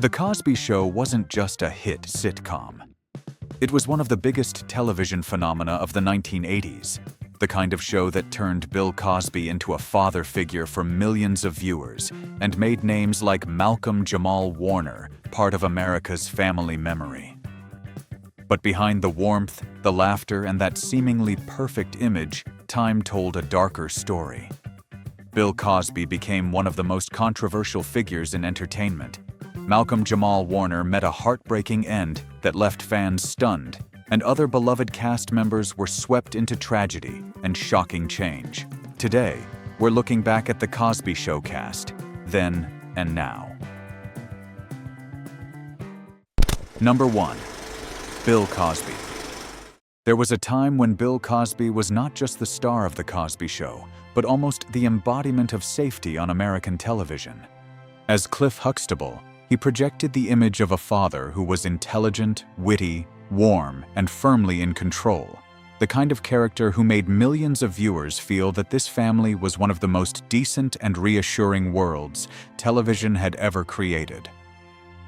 The Cosby Show wasn't just a hit sitcom. It was one of the biggest television phenomena of the 1980s, the kind of show that turned Bill Cosby into a father figure for millions of viewers and made names like Malcolm Jamal Warner part of America's family memory. But behind the warmth, the laughter, and that seemingly perfect image, time told a darker story. Bill Cosby became one of the most controversial figures in entertainment. Malcolm Jamal Warner met a heartbreaking end that left fans stunned, and other beloved cast members were swept into tragedy and shocking change. Today, we're looking back at the Cosby Show cast, then and now. Number 1. Bill Cosby. There was a time when Bill Cosby was not just the star of The Cosby Show, but almost the embodiment of safety on American television. As Cliff Huxtable, he projected the image of a father who was intelligent, witty, warm, and firmly in control, the kind of character who made millions of viewers feel that this family was one of the most decent and reassuring worlds television had ever created.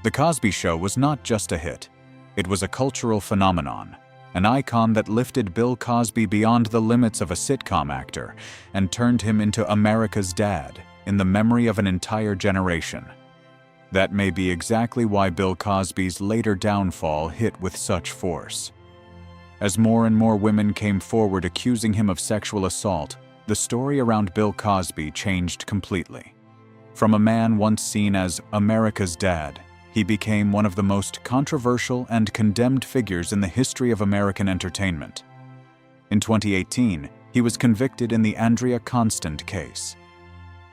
The Cosby Show was not just a hit. It was a cultural phenomenon, an icon that lifted Bill Cosby beyond the limits of a sitcom actor and turned him into America's dad in the memory of an entire generation. That may be exactly why Bill Cosby's later downfall hit with such force. As more and more women came forward accusing him of sexual assault, the story around Bill Cosby changed completely. From a man once seen as America's dad, he became one of the most controversial and condemned figures in the history of American entertainment. In 2018, he was convicted in the Andrea Constant case.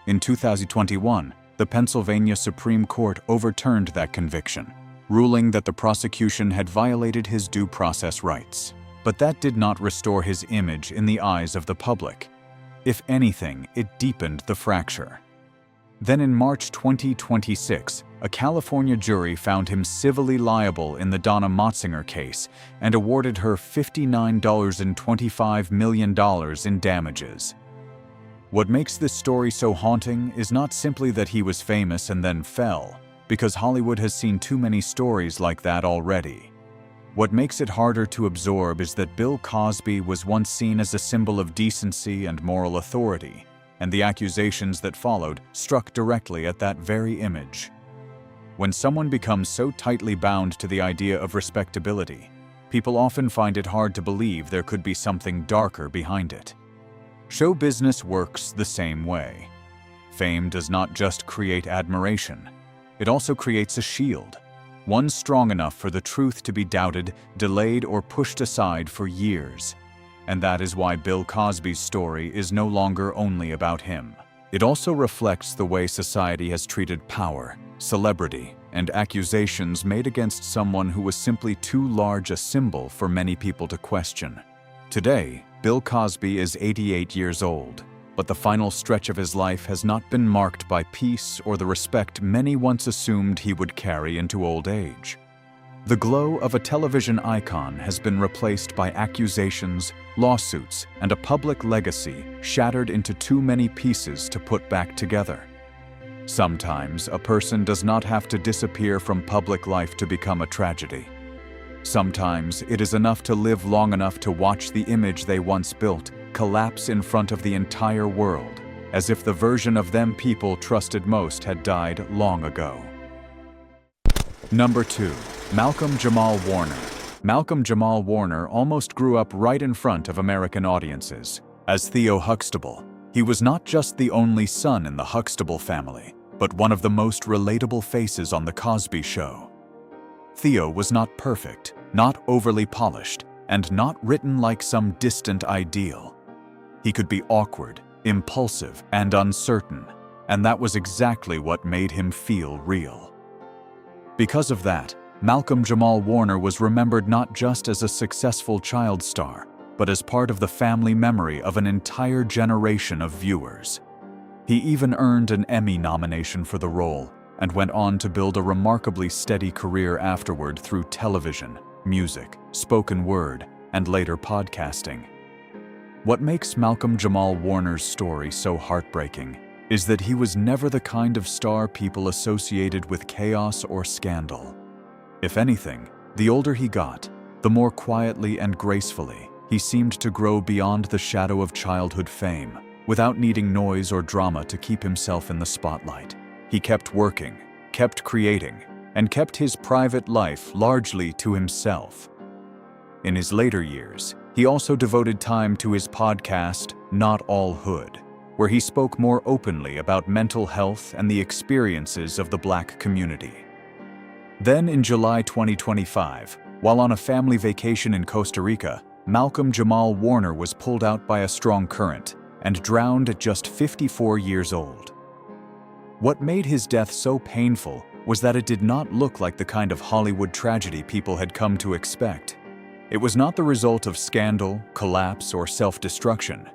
In 2021, the Pennsylvania Supreme Court overturned that conviction, ruling that the prosecution had violated his due process rights. But that did not restore his image in the eyes of the public. If anything, it deepened the fracture. Then in March 2026, a California jury found him civilly liable in the Donna Motzinger case and awarded her $59.25 million in damages. What makes this story so haunting is not simply that he was famous and then fell, because Hollywood has seen too many stories like that already. What makes it harder to absorb is that Bill Cosby was once seen as a symbol of decency and moral authority, and the accusations that followed struck directly at that very image. When someone becomes so tightly bound to the idea of respectability, people often find it hard to believe there could be something darker behind it. Show business works the same way. Fame does not just create admiration. It also creates a shield, one strong enough for the truth to be doubted, delayed, or pushed aside for years. And that is why Bill Cosby's story is no longer only about him. It also reflects the way society has treated power, celebrity, and accusations made against someone who was simply too large a symbol for many people to question. Today, Bill Cosby is 88 years old, but the final stretch of his life has not been marked by peace or the respect many once assumed he would carry into old age. The glow of a television icon has been replaced by accusations, lawsuits, and a public legacy shattered into too many pieces to put back together. Sometimes a person does not have to disappear from public life to become a tragedy. Sometimes it is enough to live long enough to watch the image they once built collapse in front of the entire world, as if the version of them people trusted most had died long ago. Number 2. Malcolm Jamal Warner. Malcolm Jamal Warner almost grew up right in front of American audiences. As Theo Huxtable, he was not just the only son in the Huxtable family, but one of the most relatable faces on The Cosby Show. Theo was not perfect, not overly polished, and not written like some distant ideal. He could be awkward, impulsive, and uncertain, and that was exactly what made him feel real. Because of that, Malcolm Jamal Warner was remembered not just as a successful child star, but as part of the family memory of an entire generation of viewers. He even earned an Emmy nomination for the role, and went on to build a remarkably steady career afterward through television, music, spoken word, and later podcasting. What makes Malcolm Jamal Warner's story so heartbreaking is that he was never the kind of star people associated with chaos or scandal. If anything, the older he got, the more quietly and gracefully he seemed to grow beyond the shadow of childhood fame, without needing noise or drama to keep himself in the spotlight. He kept working, kept creating, and kept his private life largely to himself. In his later years, he also devoted time to his podcast, Not All Hood, where he spoke more openly about mental health and the experiences of the Black community. Then in July 2025, while on a family vacation in Costa Rica, Malcolm Jamal Warner was pulled out by a strong current and drowned at just 54 years old. What made his death so painful was that it did not look like the kind of Hollywood tragedy people had come to expect. It was not the result of scandal, collapse, or self-destruction.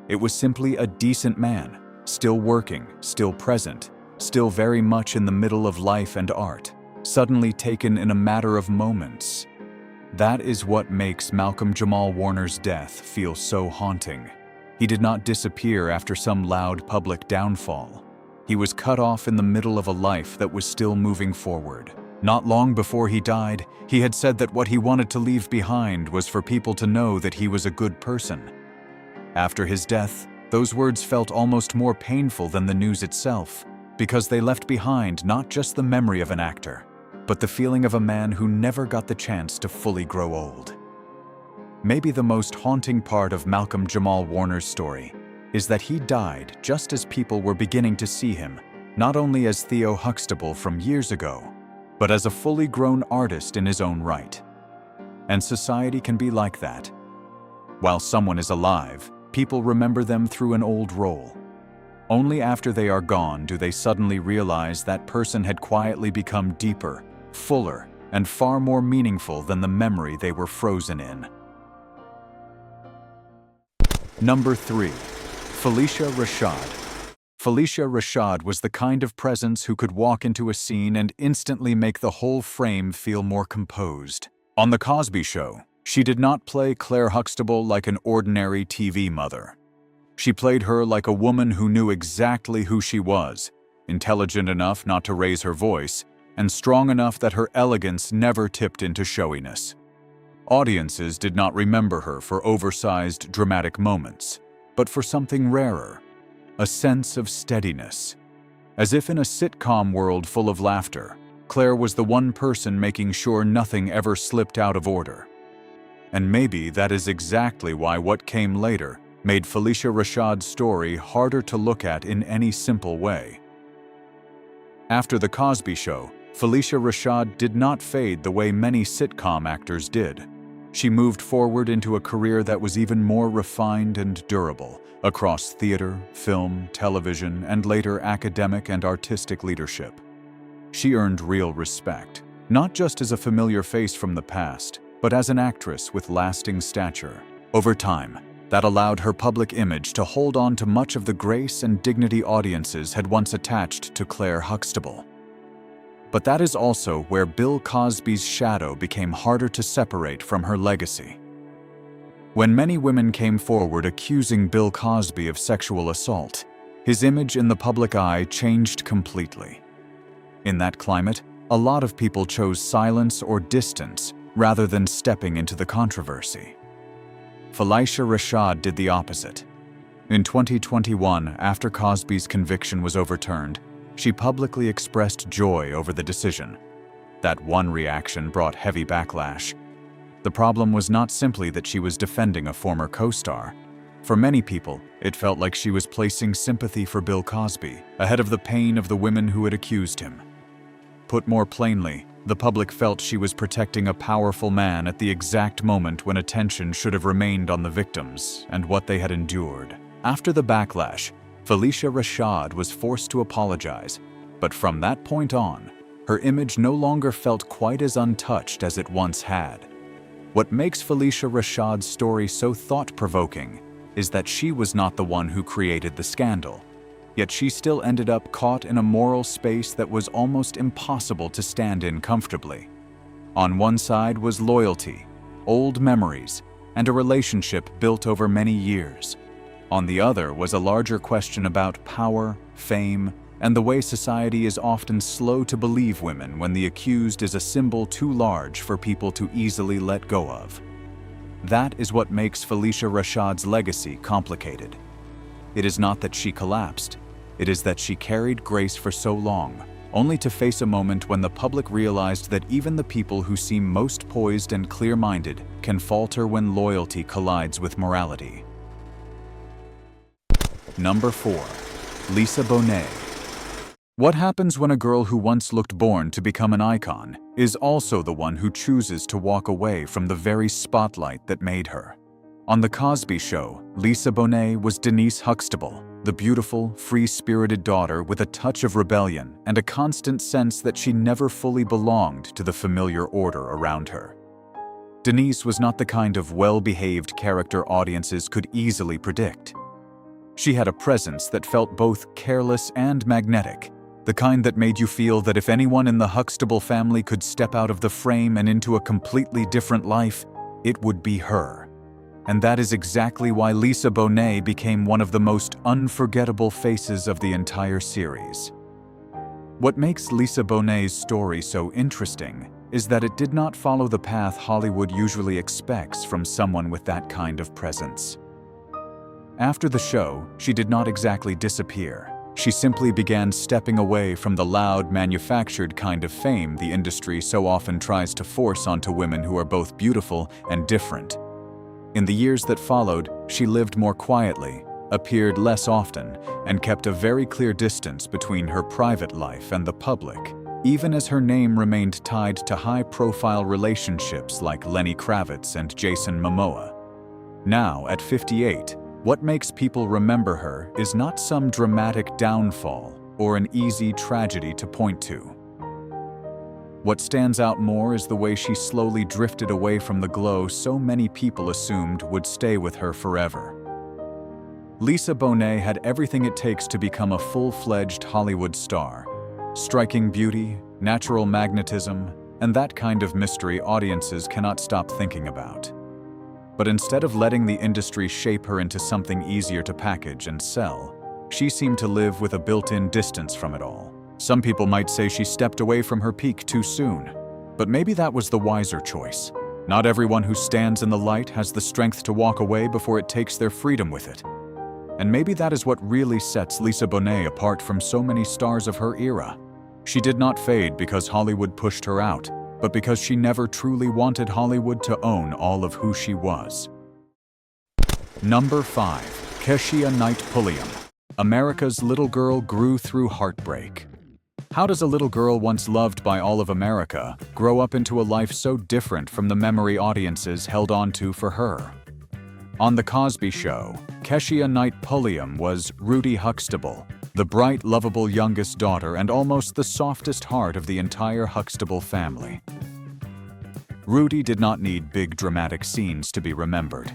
It was simply a decent man, still working, still present, still very much in the middle of life and art, suddenly taken in a matter of moments. That is what makes Malcolm Jamal Warner's death feel so haunting. He did not disappear after some loud public downfall. He was cut off in the middle of a life that was still moving forward. Not long before he died, he had said that what he wanted to leave behind was for people to know that he was a good person. After his death, those words felt almost more painful than the news itself, because they left behind not just the memory of an actor, but the feeling of a man who never got the chance to fully grow old. Maybe the most haunting part of Malcolm Jamal Warner's story is that he died just as people were beginning to see him, not only as Theo Huxtable from years ago, but as a fully grown artist in his own right. And society can be like that. While someone is alive, people remember them through an old role. Only after they are gone do they suddenly realize that person had quietly become deeper, fuller, and far more meaningful than the memory they were frozen in. Number 3. Phylicia Rashad. Phylicia Rashad was the kind of presence who could walk into a scene and instantly make the whole frame feel more composed. On The Cosby Show, she did not play Claire Huxtable like an ordinary TV mother. She played her like a woman who knew exactly who she was, intelligent enough not to raise her voice, and strong enough that her elegance never tipped into showiness. Audiences did not remember her for oversized, dramatic moments, but for something rarer, a sense of steadiness. As if in a sitcom world full of laughter, Claire was the one person making sure nothing ever slipped out of order. And maybe that is exactly why what came later made Phylicia Rashad's story harder to look at in any simple way. After The Cosby Show, Phylicia Rashad did not fade the way many sitcom actors did. She moved forward into a career that was even more refined and durable, across theater, film, television, and later academic and artistic leadership. She earned real respect, not just as a familiar face from the past, but as an actress with lasting stature. Over time, that allowed her public image to hold on to much of the grace and dignity audiences had once attached to Claire Huxtable. But that is also where Bill Cosby's shadow became harder to separate from her legacy. When many women came forward accusing Bill Cosby of sexual assault, his image in the public eye changed completely. In that climate, a lot of people chose silence or distance rather than stepping into the controversy. Phylicia Rashad did the opposite. In 2021, after Cosby's conviction was overturned, she publicly expressed joy over the decision. That one reaction brought heavy backlash. The problem was not simply that she was defending a former co-star. For many people, it felt like she was placing sympathy for Bill Cosby ahead of the pain of the women who had accused him. Put more plainly, the public felt she was protecting a powerful man at the exact moment when attention should have remained on the victims and what they had endured. After the backlash, Phylicia Rashad was forced to apologize, but from that point on, her image no longer felt quite as untouched as it once had. What makes Phylicia Rashad's story so thought-provoking is that she was not the one who created the scandal, yet she still ended up caught in a moral space that was almost impossible to stand in comfortably. On one side was loyalty, old memories, and a relationship built over many years. On the other was a larger question about power, fame, and the way society is often slow to believe women when the accused is a symbol too large for people to easily let go of. That is what makes Phylicia Rashad's legacy complicated. It is not that she collapsed, it is that she carried grace for so long, only to face a moment when the public realized that even the people who seem most poised and clear-minded can falter when loyalty collides with morality. Number 4. Lisa Bonet. What happens when a girl who once looked born to become an icon is also the one who chooses to walk away from the very spotlight that made her? On The Cosby Show, Lisa Bonet was Denise Huxtable, the beautiful, free-spirited daughter with a touch of rebellion and a constant sense that she never fully belonged to the familiar order around her. Denise was not the kind of well-behaved character audiences could easily predict. She had a presence that felt both careless and magnetic, the kind that made you feel that if anyone in the Huxtable family could step out of the frame and into a completely different life, it would be her. And that is exactly why Lisa Bonet became one of the most unforgettable faces of the entire series. What makes Lisa Bonet's story so interesting is that it did not follow the path Hollywood usually expects from someone with that kind of presence. After the show, she did not exactly disappear. She simply began stepping away from the loud, manufactured kind of fame the industry so often tries to force onto women who are both beautiful and different. In the years that followed, she lived more quietly, appeared less often, and kept a very clear distance between her private life and the public, even as her name remained tied to high-profile relationships like Lenny Kravitz and Jason Momoa. Now, at 58, what makes people remember her is not some dramatic downfall or an easy tragedy to point to. What stands out more is the way she slowly drifted away from the glow so many people assumed would stay with her forever. Lisa Bonet had everything it takes to become a full-fledged Hollywood star. Striking beauty, natural magnetism, and that kind of mystery audiences cannot stop thinking about. But instead of letting the industry shape her into something easier to package and sell, she seemed to live with a built-in distance from it all. Some people might say she stepped away from her peak too soon, but maybe that was the wiser choice. Not everyone who stands in the light has the strength to walk away before it takes their freedom with it. And maybe that is what really sets Lisa Bonet apart from so many stars of her era. She did not fade because Hollywood pushed her out, but because she never truly wanted Hollywood to own all of who she was. Number 5. Keshia Knight Pulliam. America's little girl grew through heartbreak. How does a little girl once loved by all of America grow up into a life so different from the memory audiences held on to for her? On The Cosby Show, Keshia Knight Pulliam was Rudy Huxtable, the bright, lovable youngest daughter and almost the softest heart of the entire Huxtable family. Rudy did not need big dramatic scenes to be remembered.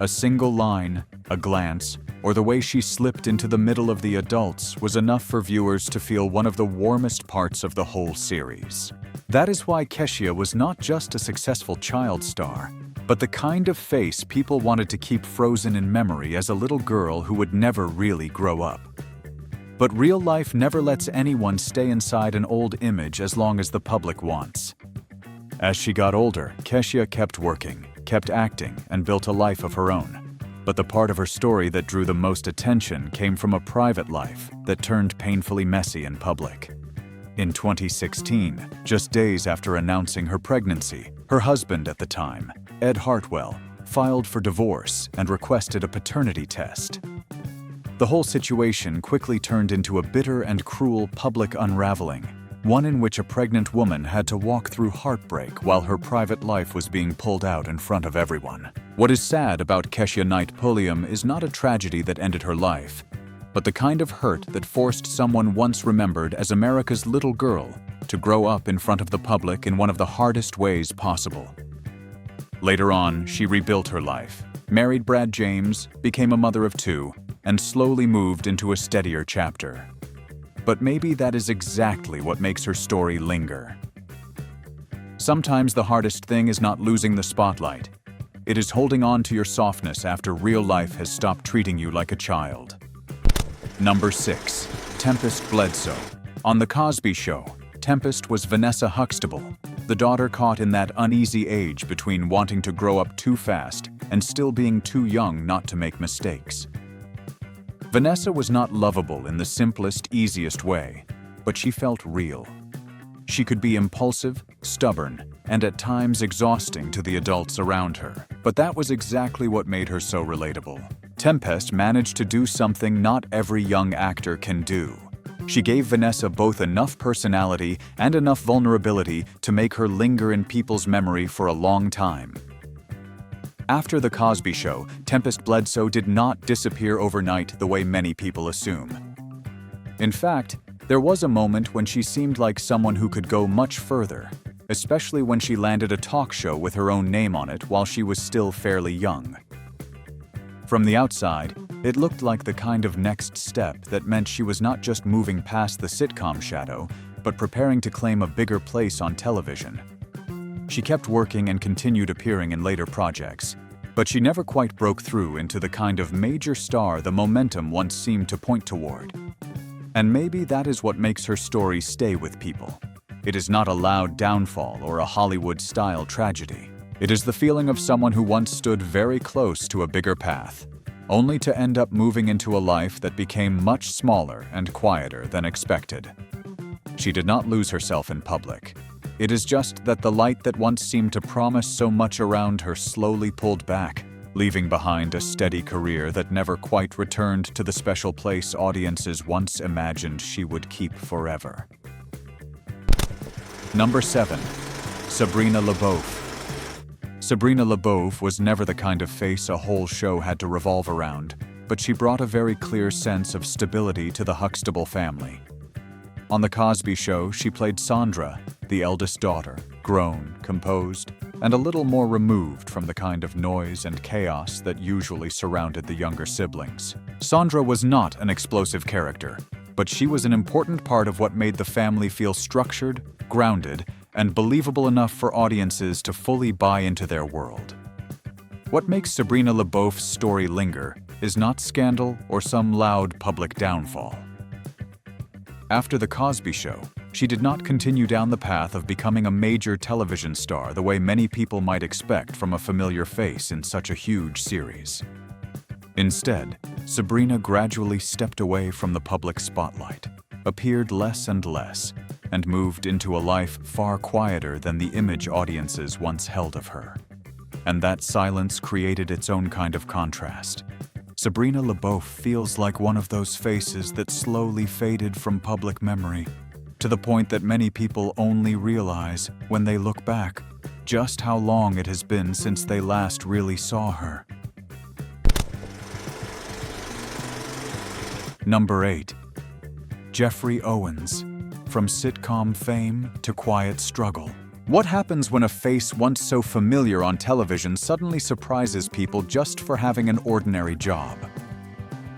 A single line, a glance, or the way she slipped into the middle of the adults was enough for viewers to feel one of the warmest parts of the whole series. That is why Keshia was not just a successful child star, but the kind of face people wanted to keep frozen in memory as a little girl who would never really grow up. But real life never lets anyone stay inside an old image as long as the public wants. As she got older, Keshia kept working, kept acting, and built a life of her own. But the part of her story that drew the most attention came from a private life that turned painfully messy in public. In 2016, just days after announcing her pregnancy, her husband at the time, Ed Hartwell, filed for divorce and requested a paternity test. The whole situation quickly turned into a bitter and cruel public unraveling, one in which a pregnant woman had to walk through heartbreak while her private life was being pulled out in front of everyone. What is sad about Keshia Knight Pulliam is not a tragedy that ended her life, but the kind of hurt that forced someone once remembered as America's little girl to grow up in front of the public in one of the hardest ways possible. Later on, she rebuilt her life, married Brad James, became a mother of 2, and slowly moved into a steadier chapter. But maybe that is exactly what makes her story linger. Sometimes the hardest thing is not losing the spotlight. It is holding on to your softness after real life has stopped treating you like a child. Number 6. Tempest Bledsoe. On The Cosby Show, Tempest was Vanessa Huxtable, the daughter caught in that uneasy age between wanting to grow up too fast and still being too young not to make mistakes. Vanessa was not lovable in the simplest, easiest way, but she felt real. She could be impulsive, stubborn, and at times exhausting to the adults around her. But that was exactly what made her so relatable. Tempest managed to do something not every young actor can do. She gave Vanessa both enough personality and enough vulnerability to make her linger in people's memory for a long time. After The Cosby Show, Tempest Bledsoe did not disappear overnight the way many people assume. In fact, there was a moment when she seemed like someone who could go much further, especially when she landed a talk show with her own name on it while she was still fairly young. From the outside, it looked like the kind of next step that meant she was not just moving past the sitcom shadow, but preparing to claim a bigger place on television. She kept working and continued appearing in later projects, but she never quite broke through into the kind of major star the momentum once seemed to point toward. And maybe that is what makes her story stay with people. It is not a loud downfall or a Hollywood-style tragedy. It is the feeling of someone who once stood very close to a bigger path, only to end up moving into a life that became much smaller and quieter than expected. She did not lose herself in public. It is just that the light that once seemed to promise so much around her slowly pulled back, leaving behind a steady career that never quite returned to the special place audiences once imagined she would keep forever. Number 7. Sabrina LaBeouf. Sabrina LaBeouf was never the kind of face a whole show had to revolve around, but she brought a very clear sense of stability to the Huxtable family. On The Cosby Show, she played Sandra, the eldest daughter, grown, composed, and a little more removed from the kind of noise and chaos that usually surrounded the younger siblings. Sandra was not an explosive character, but she was an important part of what made the family feel structured, grounded, and believable enough for audiences to fully buy into their world. What makes Sabrina LaBeouf's story linger is not scandal or some loud public downfall. After The Cosby Show, she did not continue down the path of becoming a major television star the way many people might expect from a familiar face in such a huge series. Instead, Sabrina gradually stepped away from the public spotlight, appeared less and less, and moved into a life far quieter than the image audiences once held of her. And that silence created its own kind of contrast. Sabrina LaBeouf feels like one of those faces that slowly faded from public memory, to the point that many people only realize, when they look back, just how long it has been since they last really saw her. Number 8. Jeffrey Owens. From sitcom fame to quiet struggle. What happens when a face once so familiar on television suddenly surprises people just for having an ordinary job?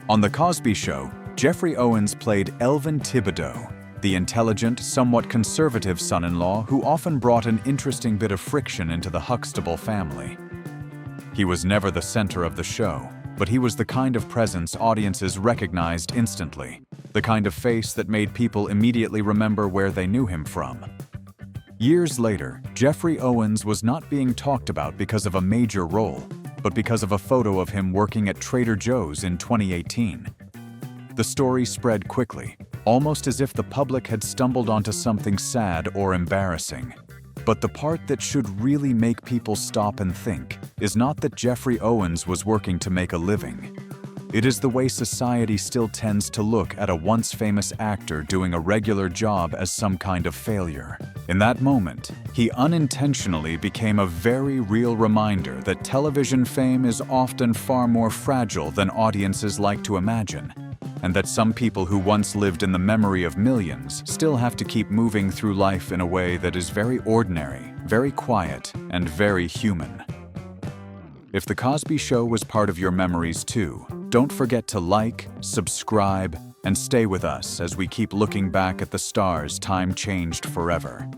On The Cosby Show, Jeffrey Owens played Elvin Thibodeau, the intelligent, somewhat conservative son-in-law who often brought an interesting bit of friction into the Huxtable family. He was never the center of the show, but he was the kind of presence audiences recognized instantly, the kind of face that made people immediately remember where they knew him from. Years later, Jeffrey Owens was not being talked about because of a major role, but because of a photo of him working at Trader Joe's in 2018. The story spread quickly, almost as if the public had stumbled onto something sad or embarrassing. But the part that should really make people stop and think is not that Jeffrey Owens was working to make a living. It is the way society still tends to look at a once famous actor doing a regular job as some kind of failure. In that moment, he unintentionally became a very real reminder that television fame is often far more fragile than audiences like to imagine, and that some people who once lived in the memory of millions still have to keep moving through life in a way that is very ordinary, very quiet, and very human. If The Cosby Show was part of your memories too, don't forget to like, subscribe, and stay with us as we keep looking back at the stars time changed forever.